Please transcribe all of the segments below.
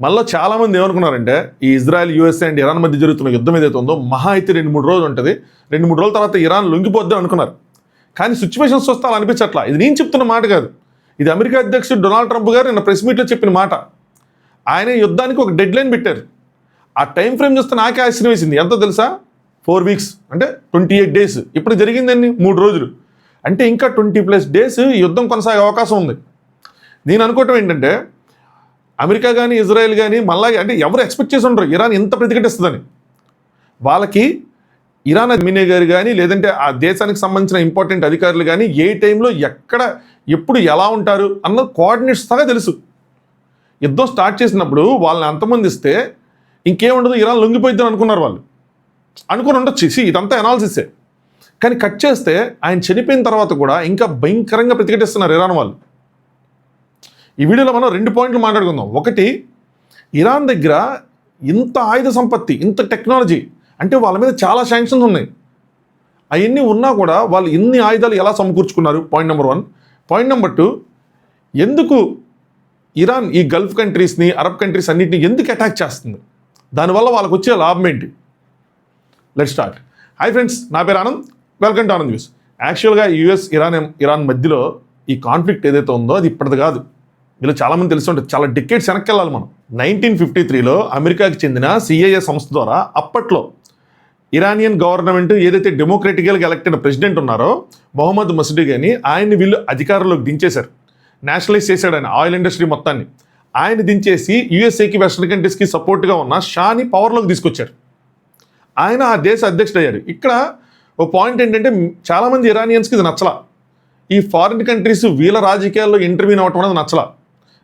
మళ్ళీ చాలామంది ఏమనుకున్నారంటే ఈ ఇజ్రాయెల్ యూఎస్ఏ అండ్ ఇరాన్ మధ్య జరుగుతున్న యుద్ధం ఏదైతే ఉందో మహా అయితే 2-3 రోజులు ఉంటుంది, 2-3 రోజుల తర్వాత ఇరాన్ లొంగిపోద్దాం అనుకున్నారు. కానీ సిచ్యువేషన్స్ వస్తే అలా అనిపించట్లా. ఇది నేను చెప్తున్న మాట కాదు, ఇది అమెరికా అధ్యక్షుడు డొనాల్డ్ ట్రంప్ గారు నిన్న ప్రెస్ మీట్లో చెప్పిన మాట. ఆయన యుద్ధానికి ఒక డెడ్ లైన్ పెట్టారు. ఆ టైం ఫ్రేమ్ చూస్తే నాకే ఆశ్చర్యం వేసింది. ఎంతో తెలుసా? 4 వీక్స్ అంటే 28 డేస్. ఇప్పుడు జరిగిందండి 3 రోజులు, అంటే ఇంకా 20+ డేస్ ఈ యుద్ధం కొనసాగే అవకాశం ఉంది. నేను అనుకోవటం ఏంటంటే అమెరికా కానీ ఇజ్రాయెల్ కానీ మళ్ళా అంటే ఎవరు ఎక్స్పెక్ట్ చేసి ఉంటారు ఇరాన్ ఎంత ప్రతిఘటిస్తుందని. వాళ్ళకి ఇరాన్ అమీనే గారు కానీ లేదంటే ఆ దేశానికి సంబంధించిన ఇంపార్టెంట్ అధికారులు కానీ ఏ టైంలో ఎక్కడ ఎప్పుడు ఎలా ఉంటారు అన్న కోఆర్డినేట్స్ సగా తెలుసు. యుద్ధం స్టార్ట్ చేసినప్పుడు వాళ్ళని అంతమందిస్తే ఇంకేముండదు, ఇరాన్ లొంగిపోయిద్దని అనుకున్నారు వాళ్ళు. అనుకుని ఉండొచ్చు, ఇదంతా అనాలిసిసే. కానీ కట్ చేస్తే ఆయన చనిపోయిన తర్వాత కూడా ఇంకా భయంకరంగా ప్రతిఘటిస్తున్నారు ఇరాన్ వాళ్ళు. ఈ వీడియోలో మనం 2 పాయింట్లు మాట్లాడుకుందాం. ఒకటి, ఇరాన్ దగ్గర ఇంత ఆయుధ సంపత్తి, ఇంత టెక్నాలజీ, అంటే వాళ్ళ మీద చాలా శాంక్షన్స్ ఉన్నాయి. అవన్నీ ఉన్నా కూడా వాళ్ళు ఇన్ని ఆయుధాలు ఎలా సమకూర్చుకున్నారు? Point number 1. పాయింట్ నెంబర్ 2, ఎందుకు ఇరాన్ ఈ గల్ఫ్ కంట్రీస్ని, అరబ్ కంట్రీస్ అన్నింటినీ ఎందుకు అటాక్ చేస్తుంది? దానివల్ల వాళ్ళకు వచ్చే లాభం ఏంటి? Let's start. హాయ్ ఫ్రెండ్స్, నా పేరు Anand, welcome to Anand news. యాక్చువల్గా యూఎస్ ఇరాన్ మధ్యలో ఈ కాన్ఫ్లిక్ట్ ఏదైతే ఉందో అది ఇప్పటిది కాదు. వీళ్ళు చాలామంది తెలుసుంటే చాలా డికేట్స్ వెనక్కి వెళ్ళాలి మనం. 1953లో అమెరికాకి చెందిన CIA సంస్థ ద్వారా అప్పట్లో ఇరానియన్ గవర్నమెంట్ ఏదైతే డెమోక్రటికల్గా ఎలక్టెడ్ ప్రెసిడెంట్ ఉన్నారో మొహమ్మద్ మసూద్ ఆయన్ని వీళ్ళు అధికారంలోకి దించేశారు. నేషనలైజ్ చేశాడు ఆయన ఆయిల్ ఇండస్ట్రీ మొత్తాన్ని. ఆయన దించేసి యూఎస్ఏకి, వెస్టర్న్ కంట్రీస్కి సపోర్ట్గా ఉన్న షాని పవర్లోకి తీసుకొచ్చారు. ఆయన ఆ దేశ అధ్యక్షుడు అయ్యారు. ఇక్కడ ఓ పాయింట్ ఏంటంటే చాలామంది ఇరానియన్స్కి ఇది నచ్చలా. ఈ ఫారిన్ కంట్రీస్ వీళ్ళ రాజకీయాల్లో ఇంటర్వ్యూన్ అవ్వటం అనేది నచ్చలా.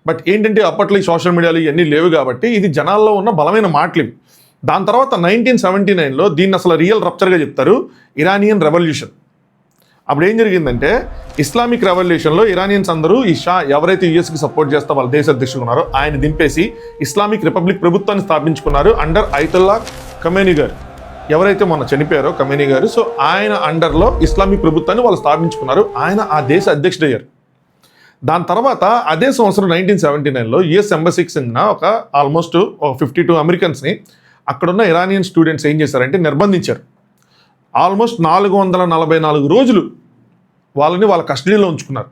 బట్ ఏంటంటే అప్పట్లో ఈ సోషల్ మీడియాలు ఇవన్నీ లేవు కాబట్టి ఇది జనాల్లో ఉన్న బలమైన మాటలు ఇవి. దాని తర్వాత 1979లో దీన్ని అసలు రియల్ రప్చర్గా చెప్తారు, ఇరానియన్ రెవల్యూషన్. అప్పుడు ఏం జరిగిందంటే ఇస్లామిక్ రెవల్యూషన్లో ఇరానియన్స్ అందరూ ఈ షా ఎవరైతే యూఎస్కి సపోర్ట్ చేస్తా వాళ్ళ దేశ అధ్యక్షుడు ఉన్నారో ఆయన దింపేసి ఇస్లామిక్ రిపబ్లిక్ ప్రభుత్వాన్ని స్థాపించుకున్నారు అండర్ అయతుల్లా ఖమేనీ గారు. ఎవరైతే మొన్న చనిపోయారో ఖమేనీ గారు, సో ఆయన అండర్లో ఇస్లామిక్ ప్రభుత్వాన్ని వాళ్ళు స్థాపించుకున్నారు. ఆయన ఆ దేశ అధ్యక్షుడు అయ్యారు. దాని తర్వాత అదే సంవత్సరం 1979లో యుఎస్ ఎంబసీకి చెందిన ఒక ఆల్మోస్ట్ 52 అమెరికన్స్ని అక్కడున్న ఇరానియన్ స్టూడెంట్స్ ఏం చేశారంటే నిర్బంధించారు. ఆల్మోస్ట్ 444 రోజులు వాళ్ళని వాళ్ళ కస్టడీలో ఉంచుకున్నారు.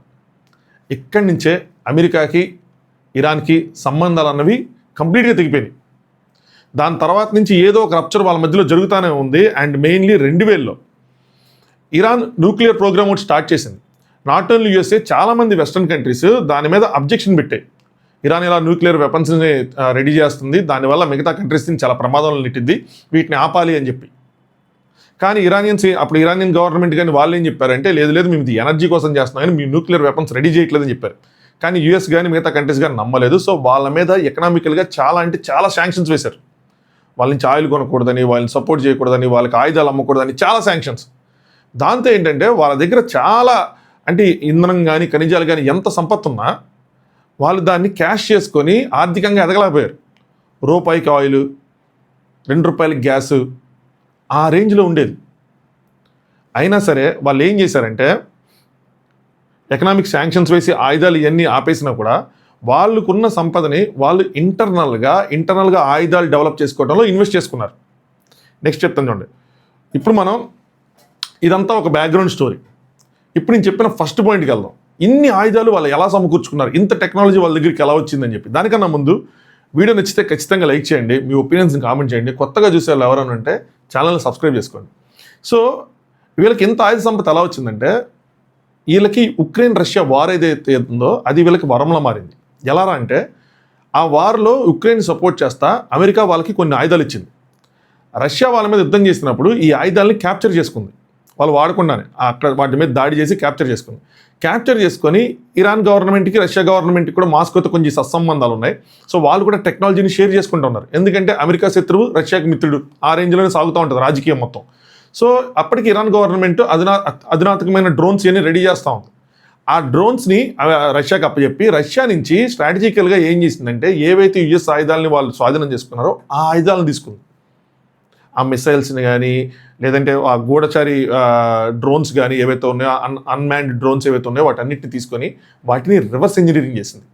ఇక్కడి నుంచే అమెరికాకి ఇరాన్కి సంబంధాలు అన్నవి కంప్లీట్గా తెగిపోయినాయి. దాని తర్వాత నుంచి ఏదో ఒక రప్చర్ వాళ్ళ మధ్యలో జరుగుతూనే ఉంది. అండ్ మెయిన్లీ 2000లో ఇరాన్ న్యూక్లియర్ ప్రోగ్రామ్ ఒకటి స్టార్ట్ చేసింది. నాట్ ఓన్లీ యూఎస్ఏ, చాలామంది వెస్టర్న్ కంట్రీస్ దాని మీద అబ్జెక్షన్ పెట్టాయి. ఇరాన్ ఇలా న్యూక్లియర్ వెపన్స్ని రెడీ చేస్తుంది, దానివల్ల మిగతా కంట్రీస్ని చాలా ప్రమాదంలో నెట్టింది, వీటిని ఆపాలి అని చెప్పి. కానీ అప్పుడు ఇరానియన్ గవర్నమెంట్ కానీ వాళ్ళు ఏం చెప్పారంటే లేదు మేము ఇది ఎనర్జీ కోసం చేస్తున్నాం కానీ మీ న్యూక్లియర్ వెపన్స్ రెడీ చేయట్లేదని చెప్పారు. కానీ యూఎస్ కానీ మిగతా కంట్రీస్ కానీ నమ్మలేదు. సో వాళ్ళ మీద ఎకనామికల్గా చాలా అంటే చాలా శాంక్షన్స్ వేశారు. వాళ్ళ నుంచి ఆయిల్ కొనకూడదని, వాళ్ళని సపోర్ట్ చేయకూడదని, వాళ్ళకి ఆయుధాలు అమ్మకూడదని చాలా శాంక్షన్స్. దాంతో ఏంటంటే వాళ్ళ దగ్గర చాలా అంటే ఇంధనం కానీ ఖనిజాలు కానీ ఎంత సంపత్తి ఉన్నా వాళ్ళు దాన్ని క్యాష్ చేసుకొని ఆర్థికంగా ఎదగలేకపోయారు. రూపాయికి ఆయిల్, 2 రూపాయలకి గ్యాసు, ఆ రేంజ్లో ఉండేది. అయినా సరే వాళ్ళు ఏం చేశారంటే ఎకనామిక్ శాంక్షన్స్ వేసి ఆయుధాలు ఇవన్నీ ఆపేసినా కూడా వాళ్ళకున్న సంపదని వాళ్ళు ఇంటర్నల్గా ఆయుధాలు డెవలప్ చేసుకోవడంలో ఇన్వెస్ట్ చేసుకున్నారు. నెక్స్ట్ చెప్తాను చూడండి. ఇప్పుడు మనం ఇదంతా ఒక బ్యాక్గ్రౌండ్ స్టోరీ. ఇప్పుడు నేను చెప్పిన ఫస్ట్ పాయింట్కి వెళ్దాం. ఇన్ని ఆయుధాలు వాళ్ళు ఎలా సమకూర్చుకున్నారు, ఇంత టెక్నాలజీ వాళ్ళ దగ్గరికి ఎలా వచ్చిందని చెప్పి. దానికన్నా ముందు వీడియో నచ్చితే ఖచ్చితంగా లైక్ చేయండి, మీ ఒపీనియన్స్ని కామెంట్ చేయండి. కొత్తగా చూసే వాళ్ళు ఎవరైనా ఉంటే ఛానల్ని సబ్స్క్రైబ్ చేసుకోండి. సో వీళ్ళకి ఇంత ఆయుధ సంపద ఎలా వచ్చిందంటే వీళ్ళకి ఉక్రెయిన్ రష్యా వార్ ఏదైతే ఉందో అది వీళ్ళకి వరంలా మారింది. ఎలా అంటే ఆ వార్లో ఉక్రెయిన్ సపోర్ట్ చేస్తా అమెరికా వాళ్ళకి కొన్ని ఆయుధాలు ఇచ్చింది. రష్యా వాళ్ళ మీద యుద్ధం చేసినప్పుడు ఈ ఆయుధాలని క్యాప్చర్ చేసుకుంది. వాళ్ళు వాడకుండానే అక్కడ వాటి మీద దాడి చేసి క్యాప్చర్ చేసుకొని ఇరాన్ గవర్నమెంట్కి, రష్యా గవర్నమెంట్కి కూడా మాస్కోతో కొంచెం సత్సంబంధాలు ఉన్నాయి. సో వాళ్ళు కూడా టెక్నాలజీని షేర్ చేసుకుంటూ ఉన్నారు. ఎందుకంటే అమెరికా శత్రువు, రష్యాకి మిత్రుడు, ఆ రేంజ్లోనే సాగుతూ ఉంటుంది రాజకీయం మొత్తం. సో అప్పటికి ఇరాన్ గవర్నమెంట్ అధునాతకమైన డ్రోన్స్ ఇవన్నీ రెడీ చేస్తూ ఉంది. ఆ డ్రోన్స్ని రష్యాకి అప్పచెప్పి రష్యా నుంచి స్ట్రాటజికల్గా ఏం చేసిందంటే ఏవైతే యుఎస్ ఆయుధాలని వాళ్ళు స్వాధీనం చేసుకున్నారో ఆ ఆయుధాలను తీసుకుంది. ఆ మిసైల్స్ని కానీ లేదంటే ఆ గూఢచారి డ్రోన్స్ కానీ ఏవైతే ఉన్నాయో, అన్మాన్డ్ డ్రోన్స్ ఏవైతే ఉన్నాయో వాటన్నిటిని తీసుకొని వాటిని రివర్స్ ఇంజనీరింగ్ చేసింది.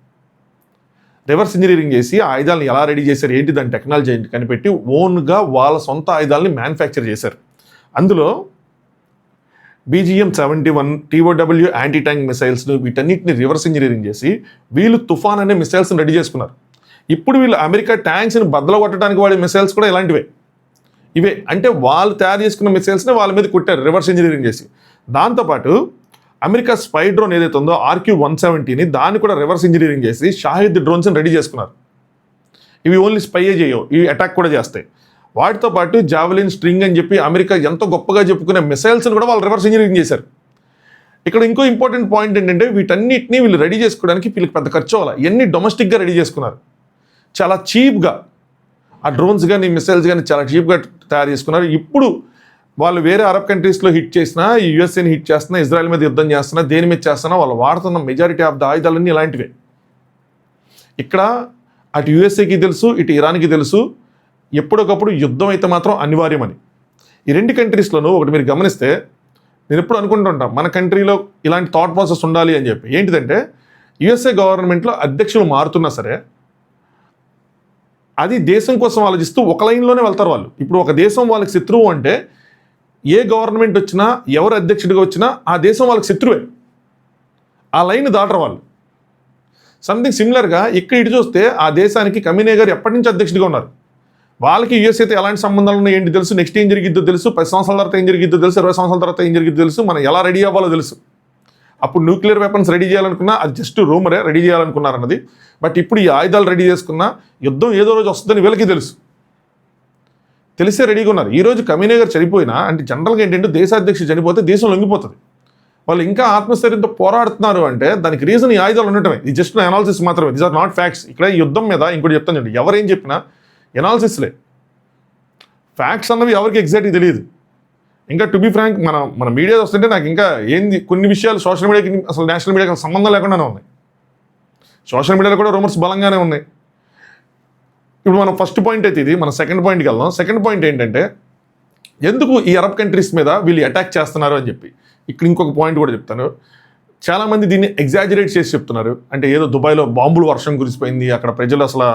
రివర్స్ ఇంజనీరింగ్ చేసి ఆ ఆయుధాలను ఎలా రెడీ చేశారు, ఏంటి దాని టెక్నాలజీ ఏంటి కనిపెట్టి ఓన్గా వాళ్ళ సొంత ఆయుధాలని మ్యానుఫ్యాక్చర్ చేశారు. అందులో BGM-71 TOW యాంటీ ట్యాంక్ మిసైల్స్ను వీటన్నిటిని రివర్స్ ఇంజనీరింగ్ చేసి వీళ్ళు తుఫాన్ అనే మిసైల్స్ని రెడీ చేసుకున్నారు. ఇప్పుడు వీళ్ళు అమెరికా ట్యాంక్స్ని బద్దలు కొట్టడానికి వాడే మిసైల్స్ కూడా ఇలాంటివే. ఇవే అంటే వాళ్ళు తయారు చేసుకున్న మిసైల్స్ని వాళ్ళ మీద కొట్టారు రివర్స్ ఇంజనీరింగ్ చేసి. దాంతోపాటు అమెరికా స్పై డ్రోన్ ఏదైతే ఉందో RQ-170ని దాన్ని కూడా రివర్స్ ఇంజనీరింగ్ చేసి షాహిద్ డ్రోన్స్ని రెడీ చేసుకున్నారు. ఇవి ఓన్లీ స్పైయే చేయవు, ఇవి అటాక్ కూడా చేస్తాయి. వాటితో పాటు జావెలిన్, స్ట్రింగ్ అని చెప్పి అమెరికా ఎంతో గొప్పగా చెప్పుకునే మిసైల్స్ని కూడా వాళ్ళు రివర్స్ ఇంజనీరింగ్ చేశారు. ఇక్కడ ఇంకో ఇంపార్టెంట్ పాయింట్ ఏంటంటే వీటన్నిటిని వీళ్ళు రెడీ చేసుకోవడానికి వీళ్ళకి పెద్ద ఖర్చు అవ్వాలి. ఎన్ని డొమెస్టిక్గా రెడీ చేసుకున్నారు, చాలా చీప్గా ఆ డ్రోన్స్ కానీ మిసైల్స్ కానీ చాలా చీప్గా తయారు చేసుకున్నారు. ఇప్పుడు వాళ్ళు వేరే అరబ్ కంట్రీస్లో హిట్ చేసినా, ఈ యూఎస్ఏని హిట్ చేస్తున్నా, ఇజ్రాయెల్ మీద యుద్ధం చేస్తున్నా, దేని మీద చేస్తున్నా వాళ్ళు వాడుతున్న మెజారిటీ ఆఫ్ ద ఆయుధాలన్నీ ఇలాంటివే. ఇక్కడ అటు యూఎస్ఏకి తెలుసు, ఇటు ఇరాన్కి తెలుసు ఎప్పటికప్పుడు యుద్ధం అయితే మాత్రం అనివార్యమని. ఈ రెండు కంట్రీస్లోనూ ఒకటి మీరు గమనిస్తే, నేను ఎప్పుడు అనుకుంటుంటాం మన కంట్రీలో ఇలాంటి థాట్ ప్రాసెస్ ఉండాలి అని చెప్పి. ఏంటిదంటే యూఎస్ఏ గవర్నమెంట్లో అధ్యక్షులు మారుతున్నా సరే అది దేశం కోసం ఆలోచిస్తూ ఒక లైన్లోనే వెళ్తారు వాళ్ళు. ఇప్పుడు ఒక దేశం వాళ్ళకి శత్రువు అంటే ఏ గవర్నమెంట్ వచ్చినా, ఎవరు అధ్యక్షుడిగా వచ్చినా ఆ దేశం వాళ్ళకి శత్రువే. ఆ లైన్ దాటరు వాళ్ళు. సంథింగ్ సిమిలర్గా ఇక్కడ ఇటు చూస్తే ఆ దేశానికి కమినే గారు ఎప్పటి నుంచి అధ్యక్షుడిగా ఉన్నారు. వాళ్ళకి యూఎస్ఏతో ఎలాంటి సంబంధాలు ఉన్నాయి ఏంటి తెలుసు, నెక్స్ట్ ఏం జరిగిద్దో తెలుసు, 10 సంవత్సరాల తర్వాత ఏం జరిగిద్దో తెలుసు, 20 సంవత్సరాల తర్వాత ఏం జరిగిద్దో తెలుసు, మనం ఎలా రెడీ అవ్వాలో తెలుసు. అప్పుడు న్యూక్లియర్ వెపన్స్ రెడీ చేయాలనుకున్నా అది జస్ట్ రూమరే, రెడీ చేయాలనుకున్నారన్నది. బట్ ఇప్పుడు ఈ ఆయుధాలు రెడీ చేసుకున్నా యుద్ధం ఏదో రోజు వస్తుందని వీళ్ళకి తెలుసు, తెలిసే రెడీగా ఉన్నారు. ఈరోజు కమినే గారు చనిపోయినా అంటే జనరల్గా ఏంటంటే దేశాధ్యక్షుడు చనిపోతే దేశం లొంగిపోతుంది. వాళ్ళు ఇంకా ఆత్మస్థైర్యంతో పోరాడుతున్నారు అంటే దానికి రీజన్ ఈ ఆయుధాలు ఉండటమే. ఇది జస్ట్ అనాలిసిస్ మాత్రమే, దీస్ ఆర్ నాట్ ఫ్యాక్ట్స్. ఇక్కడ ఈ యుద్ధం మీద ఇంకోటి చెప్తాను చూడండి, ఎవరేం చెప్పినా ఎనాలిసిస్లే, ఫ్యాక్ట్స్ అన్నవి ఎవరికి ఎగ్జాక్ట్గా తెలియదు. ఇంకా టు బీ ఫ్రాంక్ మన మీడియా వస్తుంటే నాకు ఇంకా ఏంది కొన్ని విషయాలు సోషల్ మీడియాకి అసలు నేషనల్ మీడియాకి సంబంధం లేకుండానే ఉన్నాయి. సోషల్ మీడియాలో కూడా రూమర్స్ బలంగానే ఉన్నాయి. ఇప్పుడు మనం ఫస్ట్ పాయింట్ అయితే ఇది, మన సెకండ్ పాయింట్కి వెళ్దాం. సెకండ్ పాయింట్ ఏంటంటే ఎందుకు ఈ అరబ్ కంట్రీస్ మీద వీళ్ళు అటాక్ చేస్తున్నారు అని చెప్పి. ఇక్కడ ఇంకొక పాయింట్ కూడా చెప్తాను. చాలామంది దీన్ని ఎగ్జాజరేట్ చేసి చెప్తున్నారు. అంటే ఏదో దుబాయ్లో బాంబులు వర్షం కురిసిపోయింది, అక్కడ ప్రజలు అసలు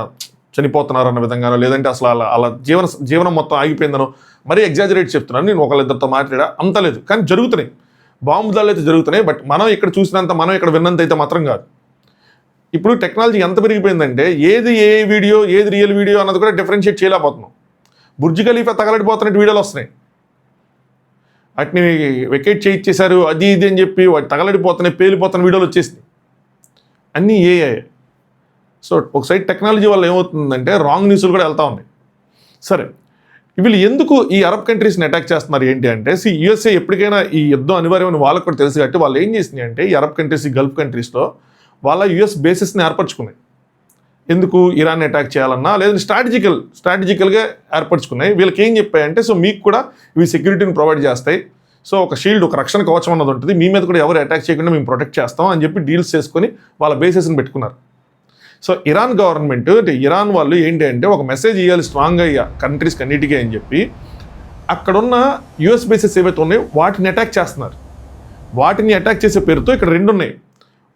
చనిపోతున్నారు అన్న విధంగానో, లేదంటే అసలు అలా జీవనం మొత్తం ఆగిపోయిందనో మరీ ఎగ్జాజరేట్ చెప్తున్నాను. నేను ఒకళ్ళిద్దరితో మాట్లాడా, అంత లేదు, కానీ జరుగుతున్నాయి, బాంబు దాడులు అయితే జరుగుతున్నాయి. బట్ మనం ఇక్కడ చూసినంత, మనం ఇక్కడ విన్నంత అయితే మాత్రం కాదు. ఇప్పుడు టెక్నాలజీ ఎంత పెరిగిపోయిందంటే ఏది ఏ వీడియో, ఏది రియల్ వీడియో అన్నది కూడా డిఫరెన్షియేట్ చేయలేకపోతున్నాం. బుర్జ్ ఖలీఫా తగలడిపోతున్నట్టు వీడియోలు వస్తున్నాయి, వాటిని వెకేట్ చేయించేశారు అది ఇది అని చెప్పి వాటి తగలడిపోతున్నాయి, పేలిపోతున్న వీడియోలు వచ్చేసింది, అన్నీ ఏఐ. సో ఒక సైడ్ టెక్నాలజీ వల్ల ఏమవుతుందంటే రాంగ్ న్యూస్లు కూడా వెళ్తూ ఉన్నాయి. సరే, వీళ్ళు ఎందుకు ఈ అరబ్ కంట్రీస్ని అటాక్ చేస్తున్నారు ఏంటి అంటే, యూఎస్ఏ ఎప్పటికైనా ఈ యుద్ధం అనివార్యమని వాళ్ళకు కూడా తెలుసు కాబట్టి వాళ్ళు ఏం చేసింది అంటే ఈ అరబ్ కంట్రీస్, ఈ గల్ఫ్ కంట్రీస్లో వాళ్ళ యుఎస్ బేసెస్ని ఏర్పరచుకున్నాయి. ఎందుకు ఇరాన్ని అటాక్ చేయాలన్నా లేదంటే స్ట్రాటజికల్గా ఏర్పరచుకున్నాయి. వీళ్ళకి ఏం చెప్పాయంటే, సో మీకు కూడా ఇవి సెక్యూరిటీని ప్రొవైడ్ చేస్తాయి, సో ఒక షీల్డ్, ఒక రక్షణ కవచం అన్నది ఉంటుంది, మీ మీద కూడా ఎవరు అటాక్ చేయకుండా మేము ప్రొటెక్ట్ చేస్తాం అని చెప్పి డీల్స్ చేసుకొని వాళ్ళ బేసెస్ని పెట్టుకున్నారు. సో ఇరాన్ గవర్నమెంట్ అంటే ఇరాన్ వాళ్ళు ఏంటి అంటే ఒక మెసేజ్ ఇవ్వాలి స్ట్రాంగ్గా కంట్రీస్కి అన్నిటికీ అని చెప్పి అక్కడున్న యుఎస్ బేసెస్ ఏవైతే ఉన్నాయో వాటిని అటాక్ చేస్తున్నారు. వాటిని అటాక్ చేసే పేరుతో ఇక్కడ రెండు ఉన్నాయి.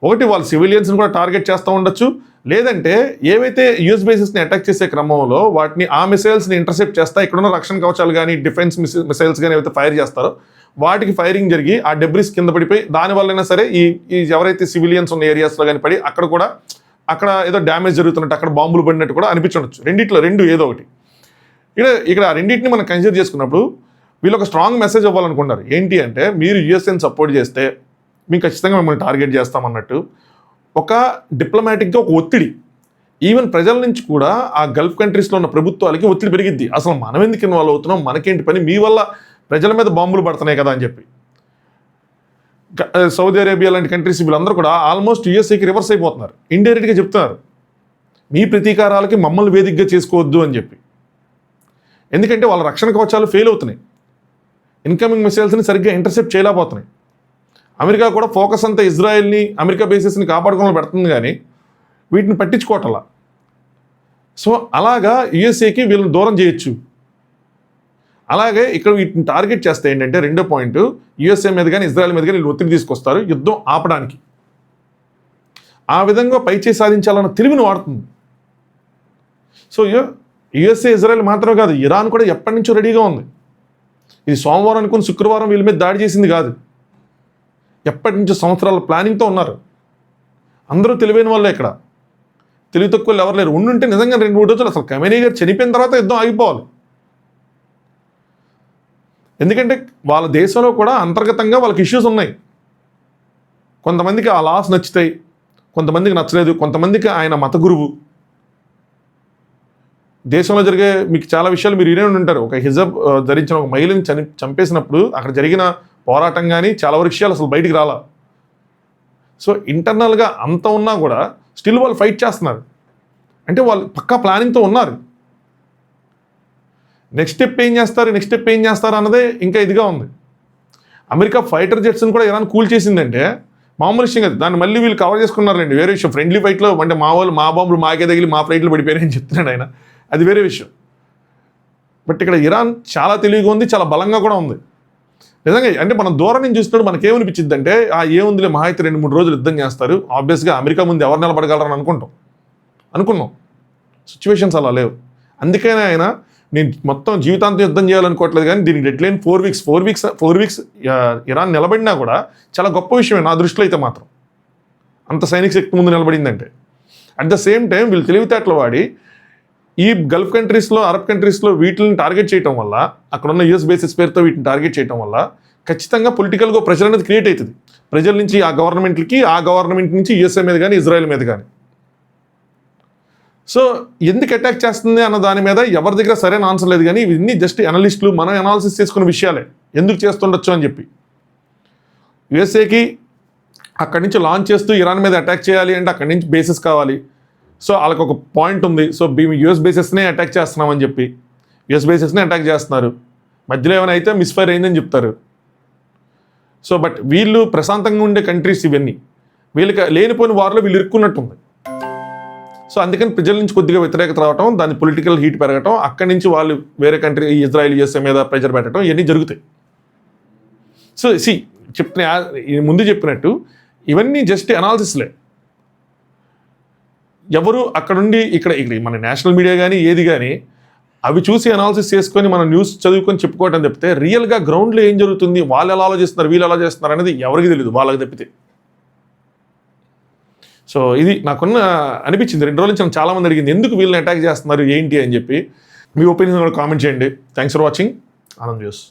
ఒకటి వాళ్ళు సివిలియన్స్ని కూడా టార్గెట్ చేస్తూ ఉండొచ్చు, లేదంటే ఏవైతే యుఎస్ బేసెస్ని అటాక్ చేసే క్రమంలో వాటిని ఆ మిసైల్స్ని ఇంటర్సెప్ట్ చేస్తా ఇక్కడున్న రక్షణ కవచాలు కానీ డిఫెన్స్ మిసైల్స్ కానీ ఏవైతే ఫైర్ చేస్తారో వాటికి ఫైరింగ్ జరిగి ఆ డెబ్రిస్ కింద పడిపోయి దానివల్లైనా సరే ఈ ఎవరైతే సివిలియన్స్ ఉన్న ఏరియాస్లో కానీ పడి అక్కడ ఏదో డ్యామేజ్ జరుగుతున్నట్టు, అక్కడ బాంబులు పడినట్టు కూడా అనిపించవచ్చు. రెండిట్లో ఏదో ఒకటి. ఇక్కడ ఆ రెండింటిని మనం కన్సిడర్ చేసుకున్నప్పుడు వీళ్ళు ఒక స్ట్రాంగ్ మెసేజ్ ఇవ్వాలనుకుంటారు. ఏంటి అంటే మీరు యూఎస్ఏని సపోర్ట్ చేస్తే మేము ఖచ్చితంగా మిమ్మల్ని టార్గెట్ చేస్తామన్నట్టు ఒక డిప్లొమాటిక్గా ఒక ఒత్తిడి, ఈవెన్ ప్రజల నుంచి కూడా ఆ గల్ఫ్ కంట్రీస్లో ఉన్న ప్రభుత్వాలకి ఒత్తిడి పెరిగిద్ది. అసలు మనం ఎందుకు ఇన్వాల్వ్ అవుతున్నాం, మనకేంటి పని, మీ వల్ల ప్రజల మీద బాంబులు పడుతున్నాయి కదా అని చెప్పి. సౌదీ అరేబియా లాంటి కంట్రీస్ వీళ్ళందరూ కూడా ఆల్మోస్ట్ యూఎస్ఏకి రివర్స్ అయిపోతున్నారు. ఇండైరెక్ట్గా చెప్తున్నారు మీ ప్రతీకారాలకి మమ్మల్ని వేదికగా చేసుకోవద్దు అని చెప్పి. ఎందుకంటే వాళ్ళ రక్షణ కవచాలు ఫెయిల్ అవుతున్నాయి, ఇన్కమింగ్ మిసైల్స్ని సరిగ్గా ఇంటర్సెప్ట్ చేయలేకపోతున్నాయి. అమెరికా కూడా ఫోకస్ అంతా ఇజ్రాయెల్ని, అమెరికా బేసెస్ని కాపాడుకోవడం పెడుతుంది, కానీ వీటిని పట్టించుకోవట్లా. సో అలాగా యూఎస్ఏకి వీళ్ళని దూరం చేయొచ్చు. అలాగే ఇక్కడ వీటిని టార్గెట్ చేస్తే ఏంటంటే రెండో పాయింట్, యూఎస్ఏ మీద కానీ ఇజ్రాయెల్ మీద కానీ వీళ్ళు ఒత్తిడి తీసుకొస్తారు యుద్ధం ఆపడానికి. ఆ విధంగా పైచేయి సాధించాలన్న తెలివిని వాడుతుంది. సో యుఎస్ఏ ఇజ్రాయెల్ మాత్రమే కాదు, ఇరాన్ కూడా ఎప్పటి నుంచో రెడీగా ఉంది. ఇది సోమవారం అనుకుని శుక్రవారం వీళ్ళ మీద దాడి చేసింది కాదు, ఎప్పటి నుంచో సంవత్సరాల ప్లానింగ్తో ఉన్నారు. అందరూ తెలివైన వాళ్ళే, ఇక్కడ తెలివి తక్కువ ఎవరు లేరు. ఉండుంటే నిజంగా 2-3 రోజులు అసలు ఖమేనీ గారు చనిపోయిన తర్వాత యుద్ధం ఆగిపోవాలి. ఎందుకంటే వాళ్ళ దేశంలో కూడా అంతర్గతంగా వాళ్ళకి ఇష్యూస్ ఉన్నాయి. కొంతమందికి ఆ లాస్ నచ్చుతాయి, కొంతమందికి నచ్చలేదు, కొంతమందికి ఆయన మత గురువు. దేశంలో జరిగే మీకు చాలా విషయాలు మీరు వినే ఉంటారు. ఒక హిజబ్ ధరించిన ఒక మహిళని చంపేసినప్పుడు అక్కడ జరిగిన పోరాటం కానీ చాలా వరకు విషయాలు అసలు బయటికి రాలా. సో ఇంటర్నల్గా అంత ఉన్నా కూడా స్టిల్ వాళ్ళు ఫైట్ చేస్తున్నారు. అంటే వాళ్ళు పక్కా ప్లానింగ్తో ఉన్నారు. నెక్స్ట్ స్టెప్ ఏం చేస్తారు అన్నదే ఇంకా ఇదిగా ఉంది. అమెరికా ఫైటర్ జెట్స్ని కూడా ఇరాన్ కూల్ చేసిందంటే మామూలు విషయం కదా. దాన్ని మళ్ళీ వీళ్ళు కవర్ చేసుకున్నారండి, వేరే విషయం. ఫ్రెండ్లీ ఫైట్లో అంటే మా బాంబులు మాకే తగిలి మా ఫ్లైట్లు పడిపోయారని చెప్తున్నాడు ఆయన, అది వేరే విషయం. బట్ ఇక్కడ ఇరాన్ చాలా తెలివిగా ఉంది, చాలా బలంగా కూడా ఉంది నిజంగా. అంటే మనం దూరం నుంచి చూసినప్పుడు మనకేమనిపించింది అంటే ఏముందిలే మహా అయితే 2-3 రోజులు యుద్ధం చేస్తారు, ఆబ్వియస్గా అమెరికా ముందు ఎవరు నిలబడగలరని అనుకున్నాం. సిచ్యువేషన్స్ అలా లేవు. అందుకనే ఆయన నేను మొత్తం జీవితాంతం యుద్ధం చేయాలనుకోవట్లేదు, కానీ దీనికి డెడ్లైన్ 4 వీక్స్ ఇరాన్ నిలబడినా కూడా చాలా గొప్ప విషయమే నా దృష్టిలో అయితే మాత్రం. అంత సైనిక శక్తి ముందు నిలబడిందంటే. అట్ ద సేమ్ టైం వీళ్ళు తెలివితేటలు వాడి ఈ గల్ఫ్ కంట్రీస్లో, అరబ్ కంట్రీస్లో వీటిని టార్గెట్ చేయడం వల్ల, అక్కడ ఉన్న యూఎస్ బేసిస్ పేరుతో వీటిని టార్గెట్ చేయడం వల్ల ఖచ్చితంగా పొలిటికల్గా ప్రెషర్ అనేది క్రియేట్ అవుతుంది. ప్రజల నుంచి ఆ గవర్నమెంట్లకి, ఆ గవర్నమెంట్ నుంచి యూఎస్ఏ మీద కానీ ఇజ్రాయెల్ మీద కానీ. సో ఎందుకు అటాక్ చేస్తుంది అన్న దాని మీద ఎవరి దగ్గర సరైన ఆన్సర్ లేదు, కానీ ఇవన్నీ జస్ట్ అనలిస్టులు మనం అనాలిసిస్ చేసుకున్న విషయాలే, ఎందుకు చేస్తుండొచ్చు అని చెప్పి. యూఎస్ఏకి అక్కడి నుంచి లాంచ్ చేస్తూ ఇరాన్ మీద అటాక్ చేయాలి అంటే అక్కడి నుంచి బేసిస్ కావాలి. సో వాళ్ళకి ఒక పాయింట్ ఉంది. సో మేము యూఎస్ బేసెస్నే అటాక్ చేస్తున్నామని చెప్పి యూఎస్ బేసెస్నే అటాక్ చేస్తున్నారు. మధ్యలో ఏమైనా అయితే మిస్ఫైర్ అయిందని చెప్తారు. సో బట్ వీళ్ళు ప్రశాంతంగా ఉండే కంట్రీస్ ఇవన్నీ, వీళ్ళకి లేనిపోయిన వారిలో వీళ్ళు ఇరుక్కున్నట్టుంది. సో అందుకని ప్రజల నుంచి కొద్దిగా వ్యతిరేకత రావటం, దాని పొలిటికల్ హీట్ పెరగటం, అక్కడి నుంచి వాళ్ళు వేరే కంట్రీ ఇజ్రాయెల్ యూఎస్ఏ మీద ప్రెజర్ పెట్టడం, ఇవన్నీ జరుగుతాయి. సో ముందు చెప్పినట్టు ఇవన్నీ జస్ట్ అనాలిసిస్లే. ఎవరు అక్కడుండి ఇక్కడ మన నేషనల్ మీడియా కానీ ఏది కానీ అవి చూసి అనాలిసిస్ చేసుకొని మన న్యూస్ చదువుకొని చెప్పుకోవటం తప్పితే రియల్గా గ్రౌండ్లో ఏం జరుగుతుంది, వాళ్ళు ఎలా ఆలోచిస్తున్నారు, వీళ్ళు ఎలా చేస్తున్నారు అనేది ఎవరికి తెలియదు, వాళ్ళకి తప్పితే. సో ఇది నాకున్న అనిపించింది. 2 రోజుల నుంచి చాలామంది అడిగింది ఎందుకు వీళ్ళని అటాక్ చేస్తున్నారు ఏంటి అని చెప్పి. మీ ఒపీనియన్ కూడా కామెంట్ చేయండి. Thanks for watching Anand news.